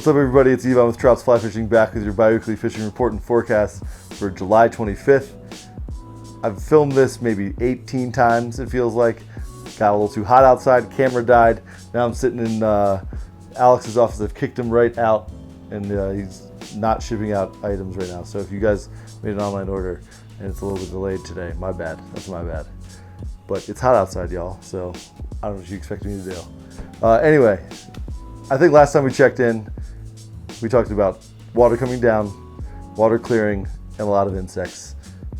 What's up, everybody? It's Yvonne with Trouts Fly Fishing, back with your bi-weekly fishing report and forecast for July 25th. I've filmed this maybe 18 times, it feels like. Got a little too hot outside, camera died. Now I'm sitting in Alex's office. I've kicked him right out, and he's not shipping out items right now. So if you guys made an online order and it's a little bit delayed today, my bad. That's my bad. But it's hot outside, y'all, so I don't know what you expect me to do. Anyway, I think last time we checked in, we talked about water coming down, water clearing, and a lot of insects,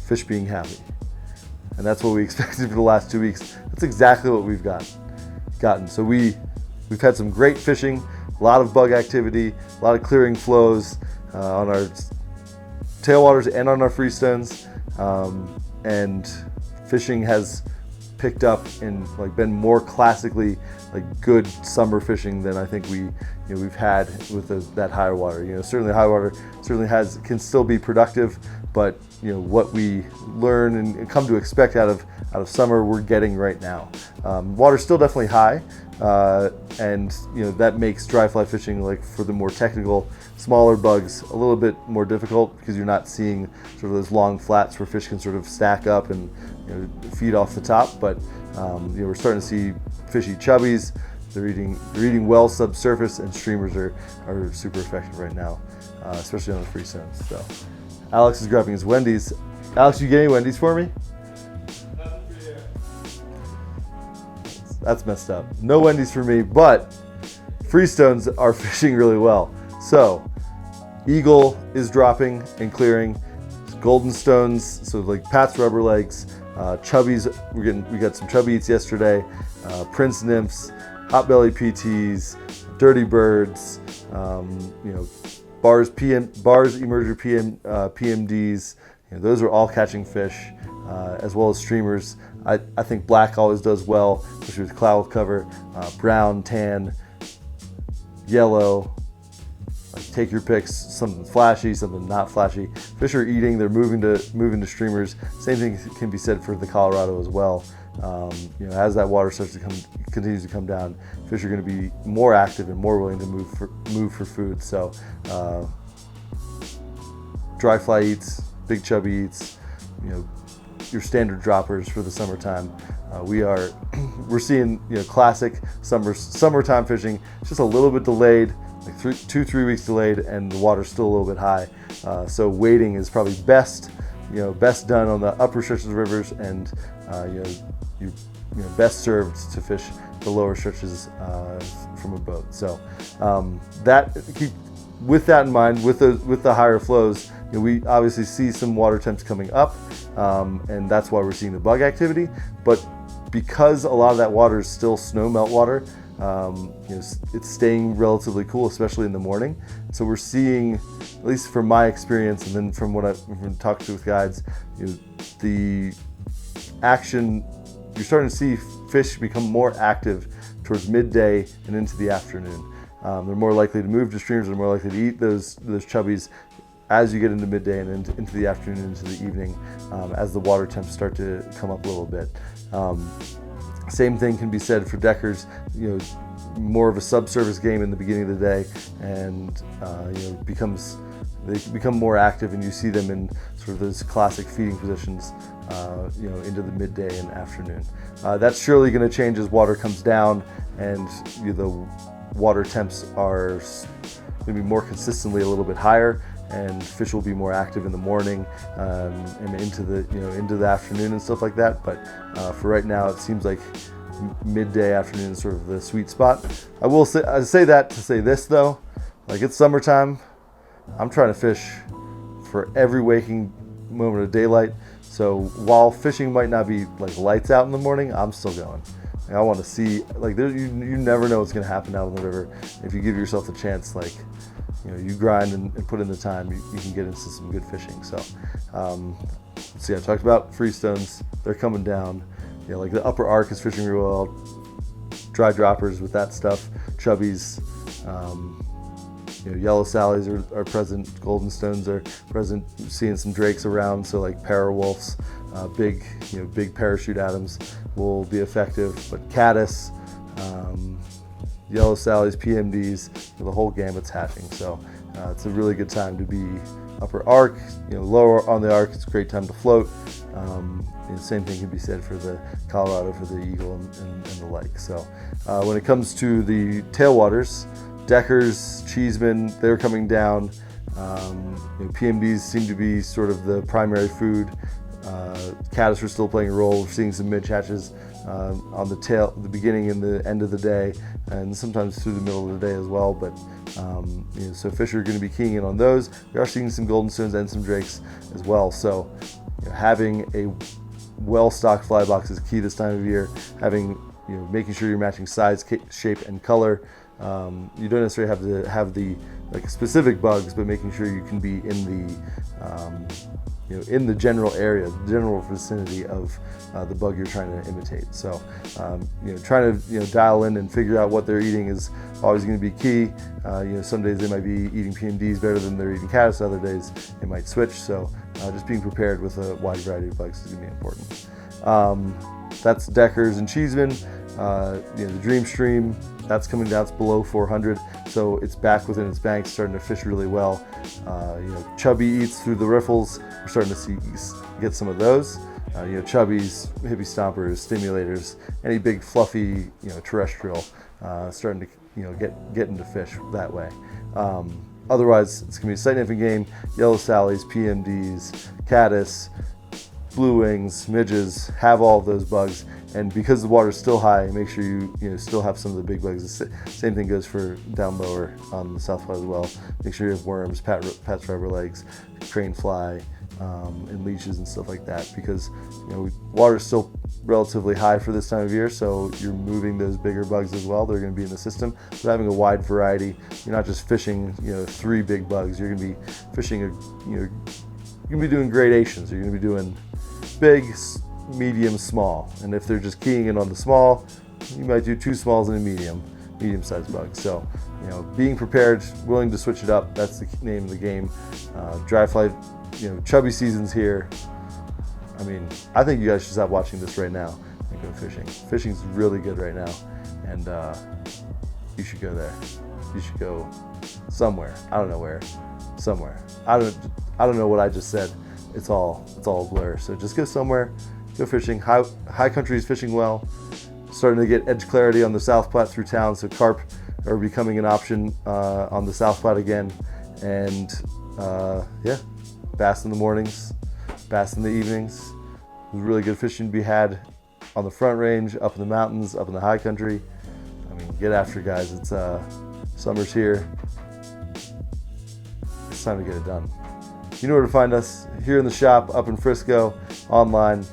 fish being happy. And that's what we expected for the last 2 weeks. That's exactly what we've gotten. So we've had some great fishing, a lot of bug activity, a lot of clearing flows on our tailwaters and on our freestones. And fishing has picked up and been more classically good summer fishing than I think we've had with that higher water. Certainly high water can still be productive, but what we learn and come to expect out of summer, we're getting right now. Water's still definitely high, and that makes dry fly fishing, for the more technical, smaller bugs, a little bit more difficult because you're not seeing sort of those long flats where fish can sort of stack up and feed off the top. But we're starting to see fish eat chubbies. They're eating well subsurface, and streamers are super effective right now, especially on the freestones. So Alex is grabbing his Wendy's. Alex, you get any Wendy's for me? That's messed up. No Wendy's for me, but freestones are fishing really well. So eagle is dropping and clearing. Golden stones, so Pat's rubber legs, chubbies. We got some chubby eats yesterday. Prince nymphs, hot belly PTs, dirty birds. Bars, emerger PMDs. Those are all catching fish, as well as streamers. I think black always does well, especially with cloud cover. Brown, tan, yellow. Take your picks. Something flashy, something not flashy. Fish are eating. They're moving to streamers. Same thing can be said for the Colorado as well. As that water continues to come down, fish are going to be more active and more willing to move for food. So dry fly eats, big chubby eats, your standard droppers for the summertime. We're seeing classic summertime fishing. It's just a little bit delayed, 2-3 weeks delayed, and the water's still a little bit high. So wading is probably best done on the upper stretches of rivers, and best served to fish the lower stretches from a boat. So with that in mind, with the higher flows, we obviously see some water temps coming up, and that's why we're seeing the bug activity. But because a lot of that water is still snow melt water, it's staying relatively cool, especially in the morning. So we're seeing, at least from my experience, and then from what I've talked to with guides, the action. You're starting to see fish become more active towards midday and into the afternoon. They're more likely to move to streamers. They're more likely to eat those chubbies as you get into midday and into the afternoon, into the evening, as the water temps start to come up a little bit. Same thing can be said for deckers. More of a subsurface game in the beginning of the day, and they become more active, and you see them in sort of those classic feeding positions, into the midday and afternoon. That's surely going to change as water comes down, and the water temps are going to be more consistently a little bit higher, and fish will be more active in the morning and into the afternoon and stuff like that. But for right now, it seems like midday afternoon is sort of the sweet spot. I say that to say this though, it's summertime. I'm trying to fish for every waking moment of daylight. So while fishing might not be lights out in the morning, I'm still going. I want to see, you never know what's going to happen out on the river. If you give yourself a chance, you grind and put in the time, you can get into some good fishing. So let's see, I talked about freestones. They're coming down. The upper arc is fishing real well. Dry droppers with that stuff. Chubbies. Yellow sallies are present. Golden stones are present. Seeing some drakes around, so parawolves, big parachute Adams will be effective. But caddis, yellow sallies, PMDs, the whole gamut's hatching. So it's a really good time to be upper arc. Lower on the arc, it's a great time to float. Same thing can be said for the Colorado, for the eagle, and the like. So when it comes to the tailwaters, Deckers, Cheesman, they're coming down. PMDs seem to be sort of the primary food. Caddis are still playing a role. We're seeing some midge hatches on the tail, the beginning and the end of the day, and sometimes through the middle of the day as well. But so fish are going to be keying in on those. We are seeing some golden stones and some drakes as well. So having a well-stocked fly box is key this time of year. Making sure you're matching size, shape, and color. You don't necessarily have to have the specific bugs, but making sure you can be in the general area, the general vicinity of the bug you're trying to imitate. So trying to dial in and figure out what they're eating is always going to be key. Some days they might be eating PMDs better than they're eating caddis. Other days they might switch. So just being prepared with a wide variety of bugs is going to be important. That's Deckers and Cheesman. The Dream Stream, that's coming down. It's below 400, so it's back within its banks, starting to fish really well. Chubby eats through the riffles. We're starting to get some of those. Chubbies, hippie stompers, stimulators, any big fluffy terrestrial, starting to get into fish that way. Otherwise, it's gonna be a sight nymphing game. Yellow sallies, PMDs, caddis, blue wings, midges, have all of those bugs. And because the water's still high, make sure you still have some of the big bugs. The same thing goes for down lower on the South Platte as well. Make sure you have worms, Pat's rubber legs, crane fly, and leeches and stuff like that. Because water's still relatively high for this time of year, so you're moving those bigger bugs as well. They're going to be in the system. So having a wide variety, you're not just fishing 3 big bugs. You're going to be fishing you're going to be doing gradations. You're going to be doing big, medium, small, and if they're just keying in on the small, you might do 2 smalls and a medium-sized bug. So being prepared, willing to switch it up, that's the name of the game. Dry fly, chubby season's here. I think you guys should stop watching this right now and go fishing. Fishing's really good right now, and you should go there. You should go somewhere. I don't know where. Somewhere. I don't know what I just said. It's all a blur. So just go somewhere. Go fishing. High country is fishing well. Starting to get edge clarity on the South Platte through town, so carp are becoming an option on the South Platte again. And bass in the mornings, bass in the evenings. There's really good fishing to be had on the Front Range, up in the mountains, up in the high country. Get after it, guys. It's summer's here. It's time to get it done. You know where to find us, here in the shop, up in Frisco, online.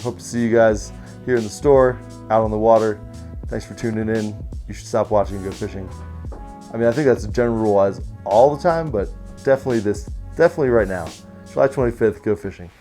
Hope to see you guys here in the store, out on the water. Thanks for tuning in. You should stop watching and go fishing. I think that's a general rule as all the time, but definitely right now. July 25th, go fishing.